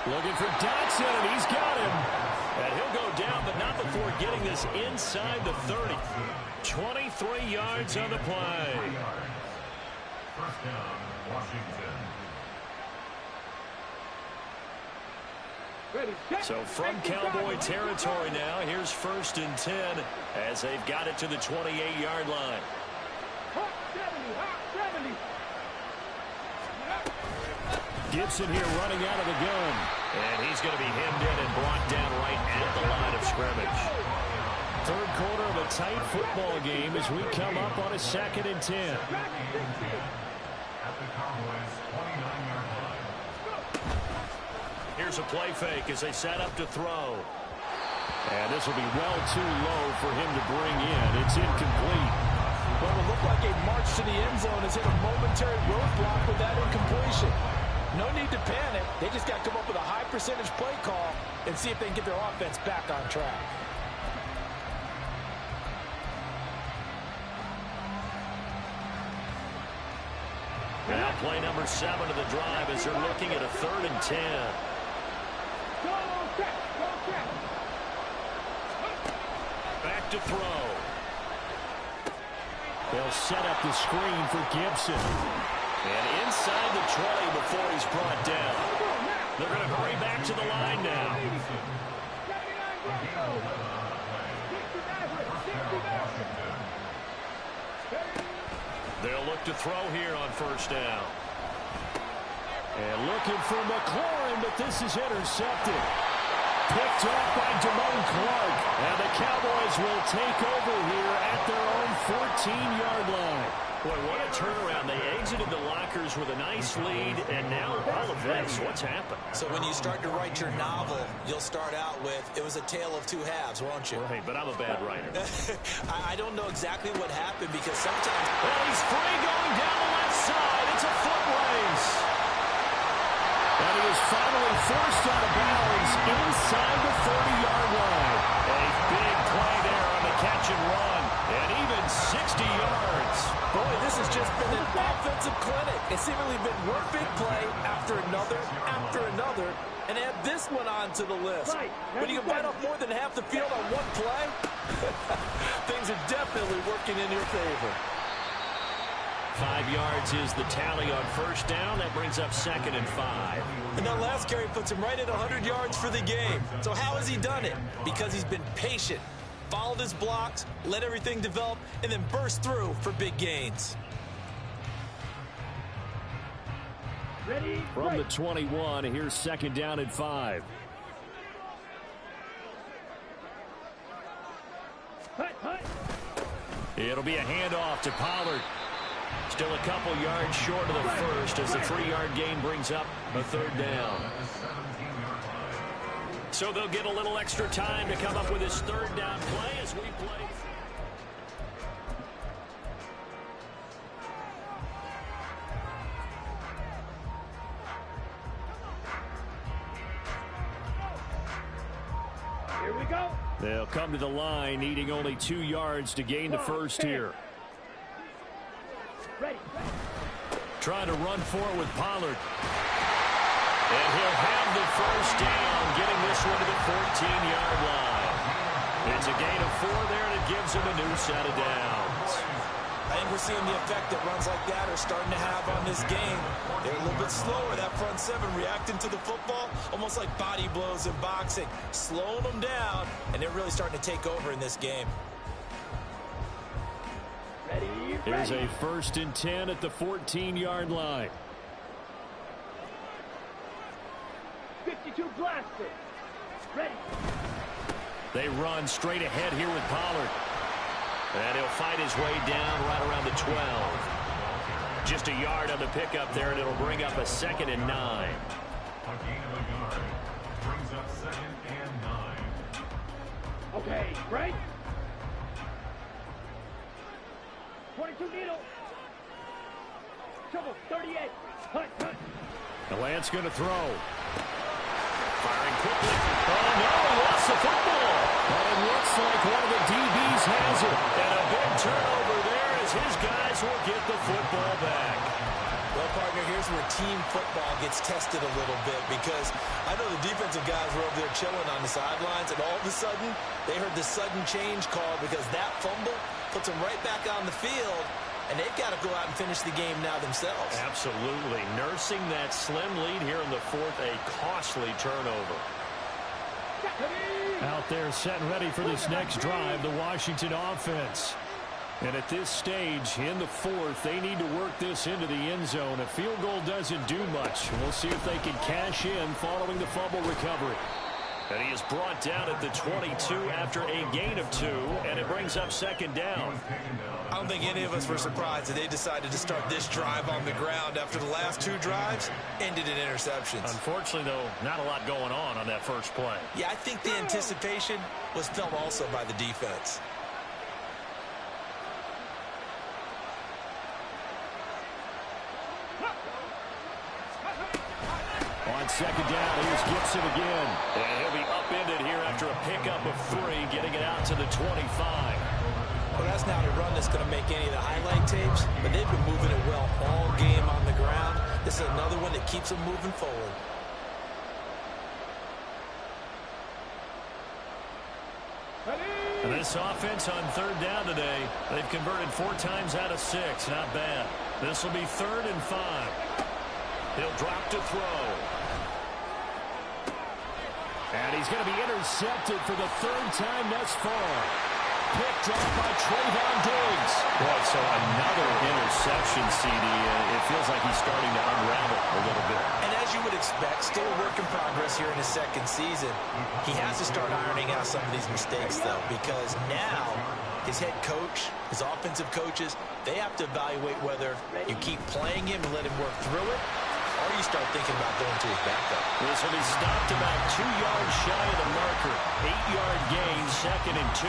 Speaker 5: Looking for Dotson, and he's got him. And he'll go down, but not before getting this inside the 30. 23 yards on the play.
Speaker 2: First down, Washington.
Speaker 5: So from Cowboy territory now, here's 1st and 10 as they've got it to the 28-yard line. Gibson here running out of the gun. And he's going to be hemmed in and brought down right at the line of scrimmage. 3rd quarter of a tight football game as we come up on a 2nd and 10.
Speaker 2: At the Cowboys' 29-yard line.
Speaker 5: Here's a play fake as they set up to throw. And this will be well too low for him to bring in. It's incomplete.
Speaker 4: Well, it looked like a march to the end zone has hit a momentary roadblock with that incompletion. No need to panic. They just got to come up with a high percentage play call and see if they can get their offense back on track.
Speaker 5: Now play number 7 of the drive as they're looking at a 3rd and 10. Back to throw. They'll set up the screen for Gibson. And inside the 20 before he's brought down. They're going to hurry back to the line now. They'll look to throw here on 1st down. And looking for McLaurin, but this is intercepted. Picked off by Damone Clark. And the Cowboys will take over here at their own 14-yard line. Boy, what a turnaround. They exited the lockers with a nice lead, and now all of this, what's happened?
Speaker 4: So when you start to write your novel, you'll start out with, it was a tale of 2 halves, won't you?
Speaker 5: Right, but I'm a bad writer.
Speaker 4: I don't know exactly what happened, because sometimes...
Speaker 5: Well, he's free going down the left side. It's a foot race. And he is finally forced out of bounds inside the 30-yard line. A big play there on the catch and run. And even 60 yards.
Speaker 4: Boy, this has just been an offensive clinic. It's seemingly been one big play after another, and add this one onto the list. When you can bite off more than half the field on one play, things are definitely working in your favor.
Speaker 5: 5 yards is the tally on 1st down. That brings up 2nd and 5.
Speaker 4: And that last carry puts him right at 100 yards for the game. So how has he done it? Because he's been patient, followed his blocks, let everything develop, and then burst through for big gains.
Speaker 5: From the 21, here's 2nd down and 5.
Speaker 1: It'll be a handoff to Pollard. Still a couple yards short of the first as the 3-yard gain brings up a third down. So they'll get a little extra time to come up with his third down play as we play.
Speaker 3: Here we go.
Speaker 5: They'll come to the line, needing only 2 yards to gain the first here.
Speaker 3: Ready.
Speaker 1: Trying to run forward with Pollard. And he'll have the first down, getting this one to the 14-yard line. It's a gain of 4 there, and it gives him a new set of downs.
Speaker 4: I think we're seeing the effect that runs like that are starting to have on this game. They're a little bit slower, that front seven, reacting to the football, almost like body blows in boxing, slowing them down, and they're really starting to take over in this game.
Speaker 3: Ready.
Speaker 5: Here's a 1st and 10 at the 14-yard line.
Speaker 3: 52 blaster. Ready.
Speaker 1: They run straight ahead here with Pollard. And he'll fight his way down right around the 12. Just a yard on the pickup there, and it'll bring up a 2nd and 9.
Speaker 2: A gain of a yard brings up 2nd and 9.
Speaker 3: Okay, right. 22 needle. Trouble, 38. Hunt.
Speaker 1: The Lance going to throw. Firing quickly. Oh, no, he lost the football. But it looks like one of the DBs has it. And a big turnover there as his guys will get the football back.
Speaker 4: Well, partner, here's where team football gets tested a little bit, because I know the defensive guys were over there chilling on the sidelines, and all of a sudden, they heard the sudden change call because that fumble puts them right back on the field, and they've got to go out and finish the game now themselves.
Speaker 1: Absolutely. Nursing that slim lead here in the 4th, a costly turnover.
Speaker 5: Out there set and ready for this next drive, the Washington offense. And at this stage, in the 4th, they need to work this into the end zone. A field goal doesn't do much. We'll see if they can cash in following the fumble recovery.
Speaker 1: And he is brought down at the 22 after a gain of 2, and it brings up 2nd down.
Speaker 4: I don't think any of us were surprised that they decided to start this drive on the ground after the last 2 drives ended in interceptions.
Speaker 1: Unfortunately, though, not a lot going on that first play.
Speaker 4: Yeah, I think the anticipation was felt also by the defense.
Speaker 5: On 2nd down, here's Gibson again.
Speaker 1: And he'll be upended here after a pickup of 3, getting it out to the 25.
Speaker 4: Well, that's not a run that's going to make any of the highlight tapes, but they've been moving it well all game on the ground. This is another one that keeps them moving forward.
Speaker 1: And this offense on 3rd down today, they've converted 4 times out of 6. Not bad. This will be 3rd and 5. He'll drop to throw.
Speaker 5: And he's going to be intercepted for the 3rd time thus far. Picked up by Trayvon Diggs.
Speaker 1: Boy, so another interception, CD. It feels like he's starting to unravel a little bit.
Speaker 4: And as you would expect, still a work in progress here in his 2nd season. He has to start ironing out some of these mistakes, though, because now his head coach, his offensive coaches, they have to evaluate whether you keep playing him and let him work through it, or you start thinking about going to his backup.
Speaker 1: This will be stopped about 2 yards shy of the marker. 8-yard gain, 2nd and 2.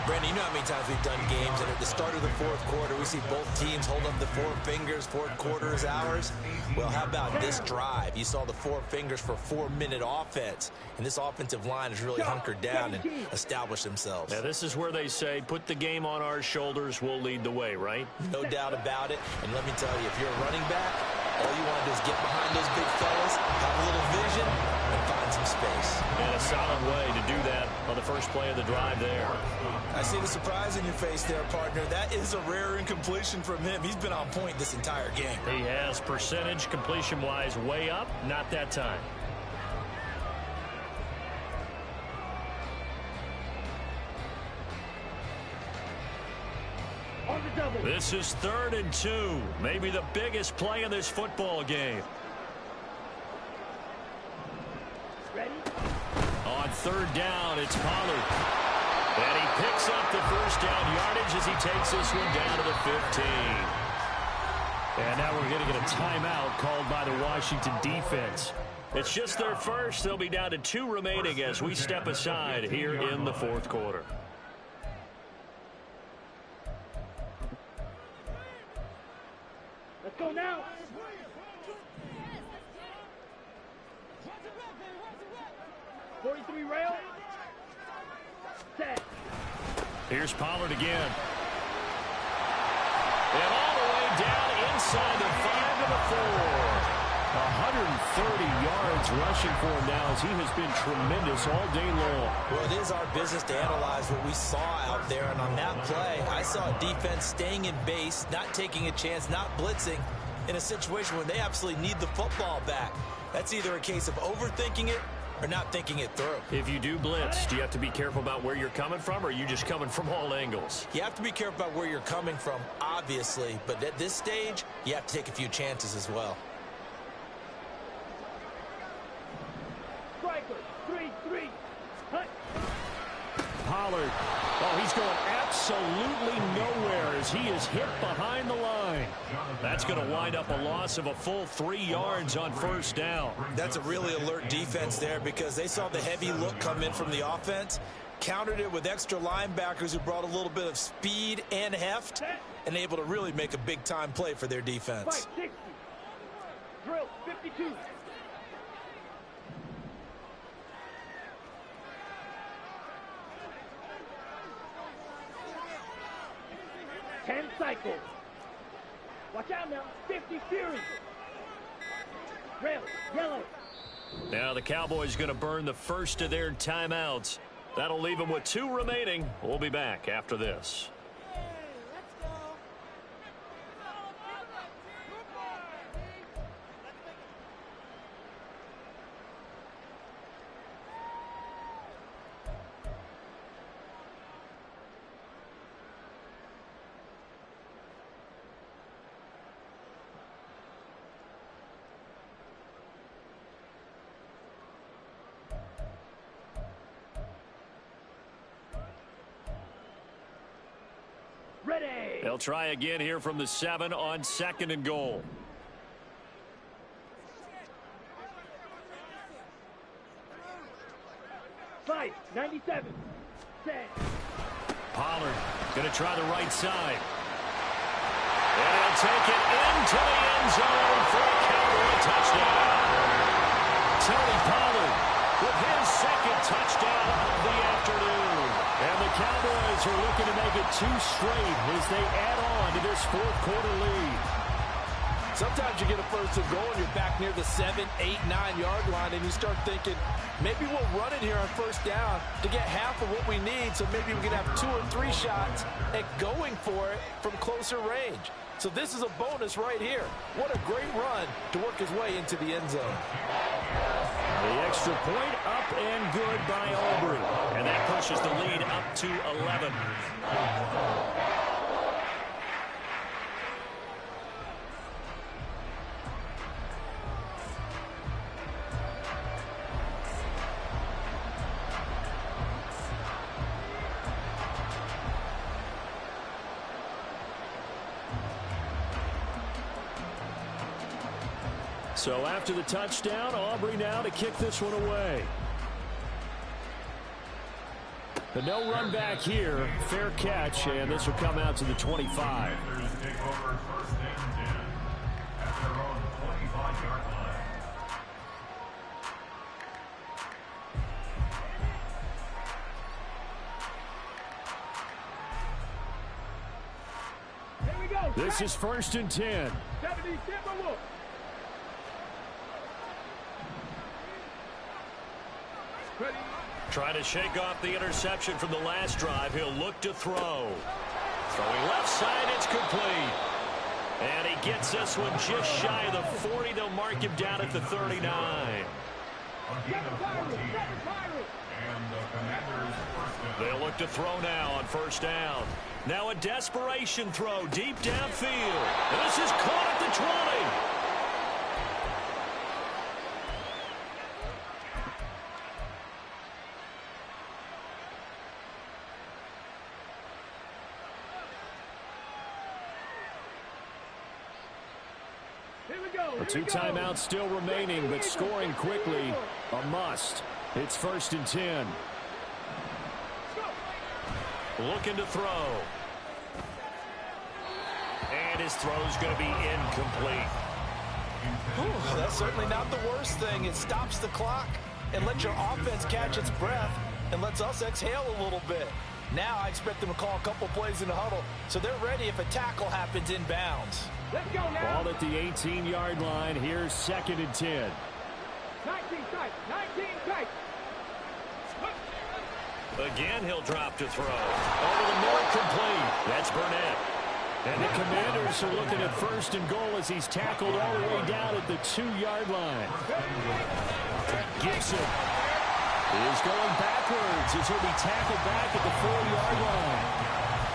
Speaker 4: Brandon, you know how many times we've done games, and at the start of the 4th quarter, we see both teams hold up the 4 fingers, 4th quarter is ours. Well, how about this drive? You saw the 4 fingers for 4-minute offense, and this offensive line has really hunkered down and established themselves.
Speaker 1: Now, this is where they say, put the game on our shoulders, we'll lead the way, right?
Speaker 4: No doubt about it, and let me tell you, if you're a running back, all you want to do is get behind those big fellas, have a little vision, and find some space.
Speaker 1: And a solid way to do that on the first play of the drive there.
Speaker 4: I see the surprise in your face there, partner. That is a rare incompletion from him. He's been on point this entire game.
Speaker 1: He has percentage completion-wise way up, not that time.
Speaker 3: On the double.
Speaker 1: This is 3rd and 2. Maybe the biggest play in this football game.
Speaker 3: Ready?
Speaker 1: On 3rd down, it's Pollard. And he picks up the first down yardage as he takes this one down to the 15.
Speaker 5: And now we're going to get a timeout called by the Washington defense.
Speaker 1: It's just their first. They'll be down to 2 remaining as we step aside here in the fourth quarter.
Speaker 3: Let's go now. .43 rail. Set.
Speaker 1: Here's Pollard again. And all the way down inside the 5 to the 4.
Speaker 5: 130 yards rushing for him now as he has been tremendous all day long.
Speaker 4: Well, it is our business to analyze what we saw out there. And on that play, I saw a defense staying in base, not taking a chance, not blitzing in a situation where they absolutely need the football back. That's either a case of overthinking it or not thinking it through.
Speaker 1: If you do blitz, do you have to be careful about where you're coming from, or are you just coming from all angles?
Speaker 4: You have to be careful about where you're coming from, obviously. But at this stage, you have to take a few chances as well.
Speaker 3: Striker, 3-3. Hut.
Speaker 5: Pollard, oh, he's going absolutely nowhere as he is hit behind the line.
Speaker 1: That's going to wind up a loss of a full 3 yards on first down.
Speaker 4: That's a really alert defense there because they saw the heavy look come in from the offense, countered it with extra linebackers who brought a little bit of speed and heft, and able to really make a big-time play for their defense.
Speaker 3: Fight, 60. Drill, 52. Cycle. Watch out now. 50 Fury. Rail. Yellow.
Speaker 1: Now the Cowboys going to burn the first of their timeouts. That'll leave them with 2 remaining. We'll be back after this. They'll try again here from the 7 on 2nd and goal.
Speaker 3: Fight, 97. Set.
Speaker 1: Pollard going to try the right side. And he'll take it into the end zone for a Cowboy touchdown. Tony Pollard with his 2nd touchdown of the afternoon. And the Cowboys are looking to make it 2 straight as they add on to this 4th quarter lead.
Speaker 4: Sometimes you get a first and goal and you're back near the 7, 8, 9-yard line and you start thinking, maybe we'll run it here on first down to get half of what we need, so maybe we can have 2 or 3 shots at going for it from closer range. So this is a bonus right here. What a great run to work his way into the end zone.
Speaker 1: The extra point up and good by Aubrey. And that pushes the lead up to 11. So after the touchdown, Aubrey now to kick this one away. The no run back here, fair catch, and this will come out to the 25. This is 1st and 10. Trying to shake off the interception from the last drive. He'll look to throw. Throwing left side, it's complete. And he gets this one just shy of the 40. They'll mark him down at the 39. They'll look to throw now on first down. Now a desperation throw deep downfield. And this is caught at the 20.
Speaker 5: The 2 timeouts still remaining, but scoring quickly, a must. It's 1st and 10.
Speaker 1: Looking to throw. And his throw's going to be incomplete.
Speaker 4: Ooh, that's certainly not the worst thing. It stops the clock and lets your offense catch its breath and lets us exhale a little bit. Now I expect them to call a couple plays in the huddle so they're ready if a tackle happens inbounds.
Speaker 3: Let's go now.
Speaker 5: Ball at the 18-yard line. Here's 2nd and 10.
Speaker 3: 19 tight. 19 tight.
Speaker 1: Again, he'll drop to throw. Over the middle, complete. That's Burnett. And the Commanders are looking at 1st and goal as he's tackled all the way down at the 2-yard line. Gibson is going backwards as he'll be tackled back at the 4-yard line.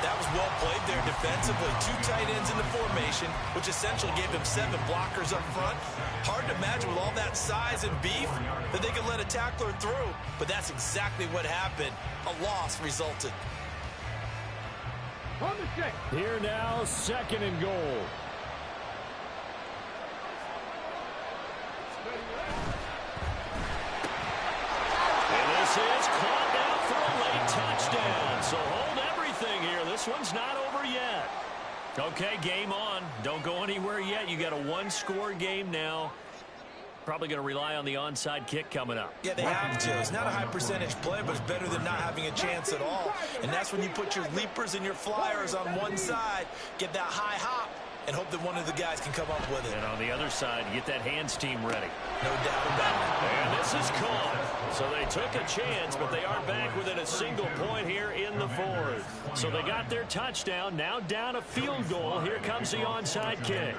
Speaker 4: That was well played there defensively. 2 tight ends in the formation, which essentially gave him 7 blockers up front. Hard to imagine with all that size and beef that they could let a tackler through. But that's exactly what happened. A loss resulted.
Speaker 3: On the check.
Speaker 5: Here now, 2nd and goal.
Speaker 1: And this is caught out for a late touchdown. So hold everything here. This one's not over yet. Okay, game on. Don't go anywhere yet. You got a 1-score game now. Probably going to rely on the onside kick coming up.
Speaker 4: Yeah, they have to. It's not a high percentage play, but it's better than not having a chance at all. And that's when you put your leapers and your flyers on one side, get that high hop, and hope that one of the guys can come up with it.
Speaker 1: And on the other side, get that hands team ready.
Speaker 4: No doubt about it.
Speaker 1: And this is caught. So they took a chance, but they are back within a single point here in the 4th. So they got their touchdown. Now down a field goal. Here comes the onside kick.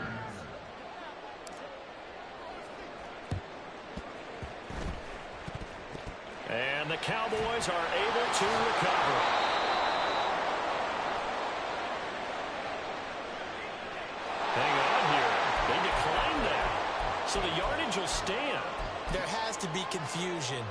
Speaker 1: And the Cowboys are able to recover. Hang on here. They declined that. So the yardage will stand.
Speaker 4: There has to be confusion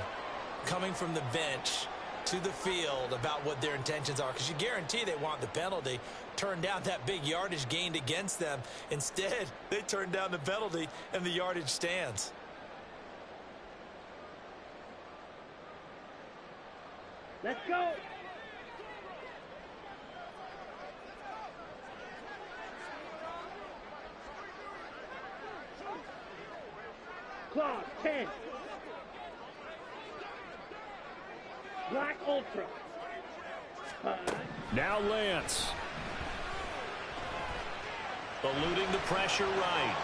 Speaker 4: coming from the bench to the field about what their intentions are, because you guarantee they want the penalty. Turn down that big yardage gained against them. Instead, they turn down the penalty, and the yardage stands.
Speaker 3: Let's go. Claw 10. Black Ultra.
Speaker 5: Now Lance.
Speaker 1: Eluding the pressure right.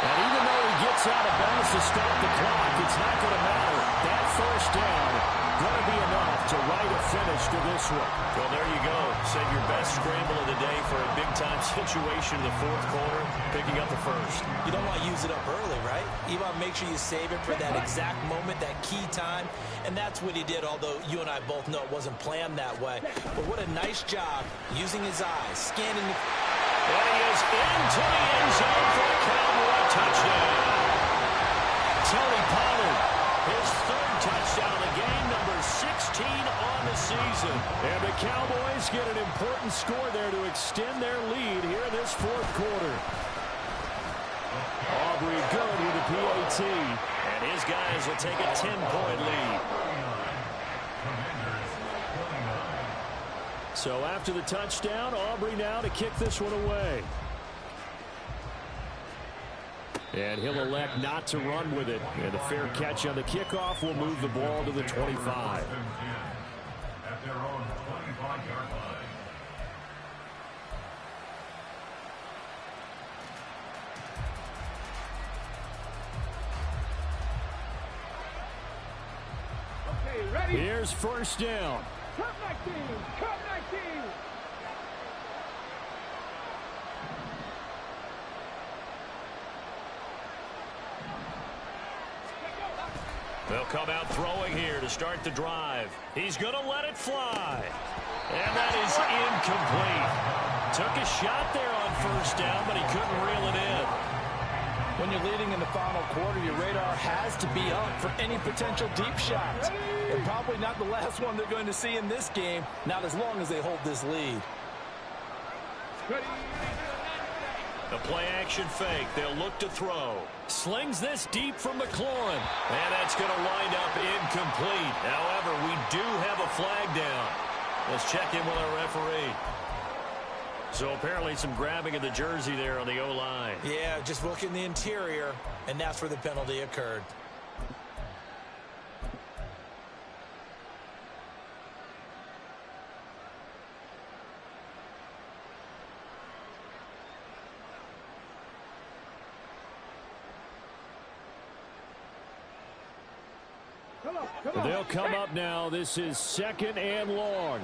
Speaker 5: And even though he gets out of bounds to stop the clock, it's not going to matter. That 1st down going to be enough to write a finish to this one.
Speaker 1: Well, there you go. Save your best scramble of the day for a big-time situation in the 4th quarter, picking up the 1st.
Speaker 4: You don't want to use it up early, right? You want to make sure you save it for that exact moment, that key time. And that's what he did, although you and I both know it wasn't planned that way. But what a nice job using his eyes, scanning the...
Speaker 1: And he is into the end zone for a Cowboy touchdown. Tony Pollard, his 3rd touchdown of the game, number 16 on the season.
Speaker 5: And the Cowboys get an important score there to extend their lead here in this 4th quarter. Aubrey good with the PAT.
Speaker 1: And his guys will take a 10-point lead.
Speaker 5: So after the touchdown, Aubrey now to kick this one away. And he'll elect not to run with it. And a fair catch on the kickoff will move the ball to the 25.
Speaker 2: At their own 25-yard line.
Speaker 3: Okay, ready?
Speaker 5: Here's 1st down.
Speaker 3: Cut 19. Cut 19.
Speaker 1: They'll come out throwing here to start the drive. He's going to let it fly. And that is incomplete. Took a shot there on 1st down, but he couldn't reel it in.
Speaker 4: When you're leading in the final quarter, your radar has to be up for any potential deep shots. And probably not the last one they're going to see in this game, not as long as they hold this lead.
Speaker 3: Ready?
Speaker 1: The play action fake. They'll look to throw.
Speaker 5: Slings this deep from McLaurin.
Speaker 1: And that's going to wind up incomplete. However, we do have a flag down. Let's check in with our referee. So apparently some grabbing of the jersey there on the O-line.
Speaker 4: Yeah, just look in the interior, and that's where the penalty occurred.
Speaker 5: They'll come up now. This is 2nd and long.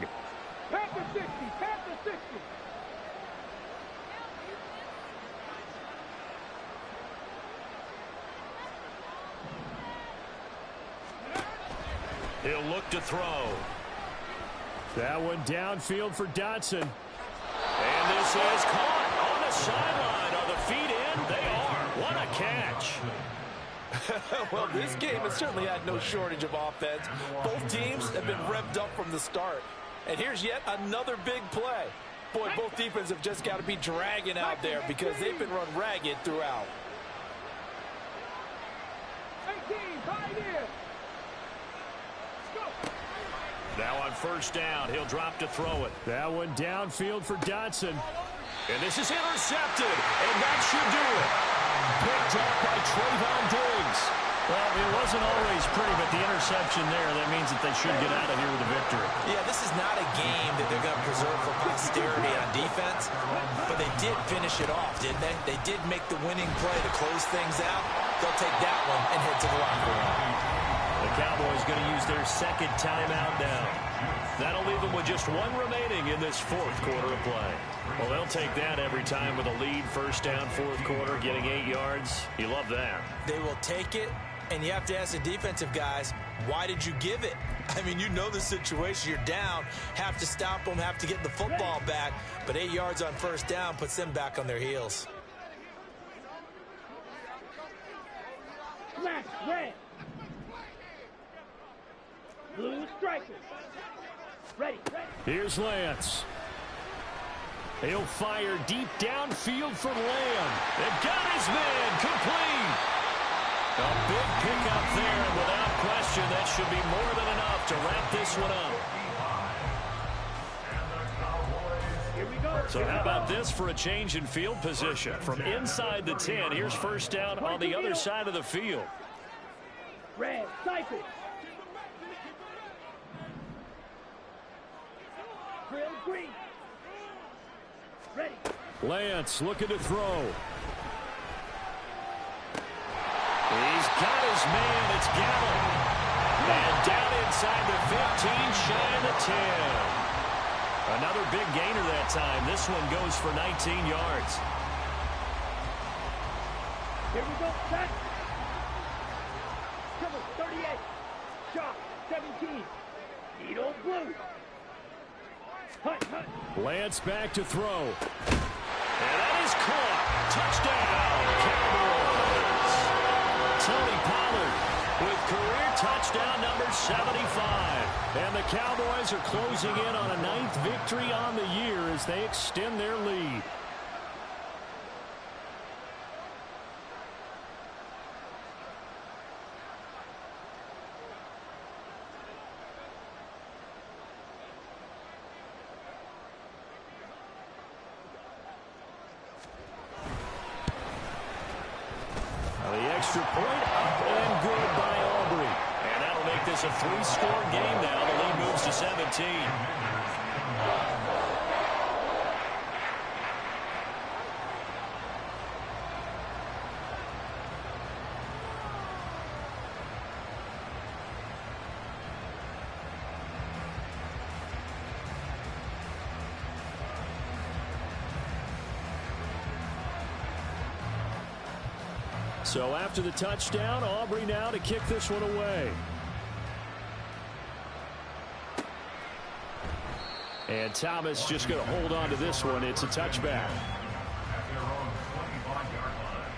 Speaker 3: Panther 60, Panther 60.
Speaker 1: He'll look to throw.
Speaker 5: That one downfield for Dotson.
Speaker 1: And this is caught on the sideline. Are the feet in? They are. What a catch.
Speaker 4: Well, this game has certainly had no shortage of offense. Both teams have been revved up from the start. And here's yet another big play. Boy, both defenses have just got to be dragging out there because they've been run ragged throughout.
Speaker 3: 18, right here.
Speaker 1: Now on first down, he'll drop to throw it.
Speaker 5: That one downfield for Dotson.
Speaker 1: And this is intercepted, and that should do it. Picked up by Trayvon Diggs.
Speaker 5: Well, it wasn't always pretty, but the interception there, that means that they should get out of here with a victory.
Speaker 4: Yeah, this is not a game that they're going to preserve for posterity on defense, but they did finish it off, didn't they? They did make the winning play to close things out. They'll take that one and head to the locker room.
Speaker 1: The Cowboys going to use their second timeout now. That'll leave them with just one remaining in this fourth quarter of play. Well, they'll take that every time with a lead. First down, fourth quarter, getting 8 yards. You love that.
Speaker 4: They will take it, and you have to ask the defensive guys, why did you give it? I mean, you know the situation. You're down, have to stop them, have to get the football back, but 8 yards on first down puts them back on their heels.
Speaker 3: Black, red. Blue strikers. Ready, ready.
Speaker 5: Here's Lance. He'll fire deep downfield for Lamb.
Speaker 1: They've got his man complete. A big pickup there, and without question, that should be more than enough to wrap this one up.
Speaker 3: Here we go.
Speaker 1: So how about this for a change in field position? From inside the 10, here's first down on the other side of the field.
Speaker 3: Red, cycle. Grill, green. Ready.
Speaker 5: Lance looking to throw.
Speaker 1: He's got his man. It's Gallup. And down inside the 15, shy of the 10. Another big gainer that time. This one goes for 19 yards.
Speaker 3: Here we go. Set. Triple 38. Shot 17. Needle blue. Hunt, hunt.
Speaker 5: Lance back to throw.
Speaker 1: And that is caught. Touchdown, Cowboys. Tony Pollard with career touchdown number 75. And the Cowboys are closing in on a 9th victory on the year as they extend their lead. Extra point up and good by Aubrey. And that'll make this a 3-score game now. The lead moves to 17.
Speaker 5: So after the touchdown, Aubrey now to kick this one away. And Thomas just going to hold on to this one. It's a touchback.
Speaker 2: At their own 25-yard line.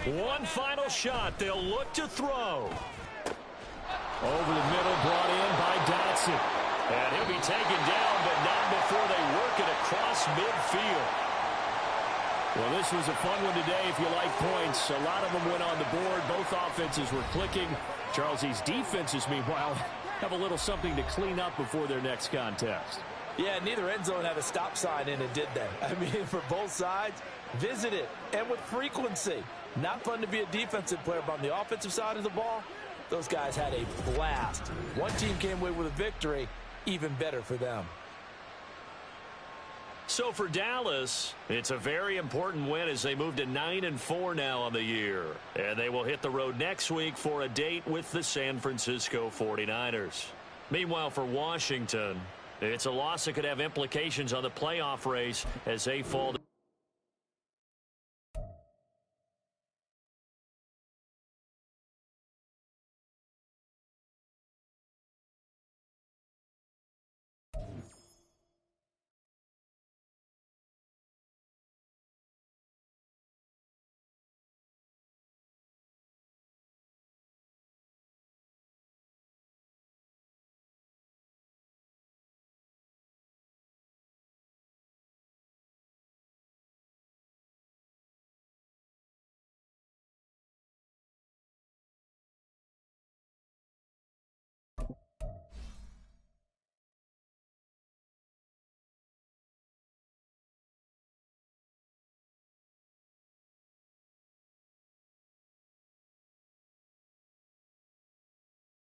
Speaker 1: One final shot. They'll look to throw.
Speaker 5: Over the middle, brought in by Dotson.
Speaker 1: And he'll be taken down, but not before they work it across midfield.
Speaker 5: Well, this was a fun one today if you like points. A lot of them went on the board. Both offenses were clicking. Charles, these defenses, meanwhile, have a little something to clean up before their next contest.
Speaker 4: Yeah, neither end zone had a stop sign in it, did they? I mean, for both sides, visit it, and with frequency. Not fun to be a defensive player, but on the offensive side of the ball, those guys had a blast. One team came away with a victory, even better for them.
Speaker 1: So for Dallas, it's a very important win as they move to 9-4 now on the year. And they will hit the road next week for a date with the San Francisco 49ers. Meanwhile, for Washington, it's a loss that could have implications on the playoff race as they fall to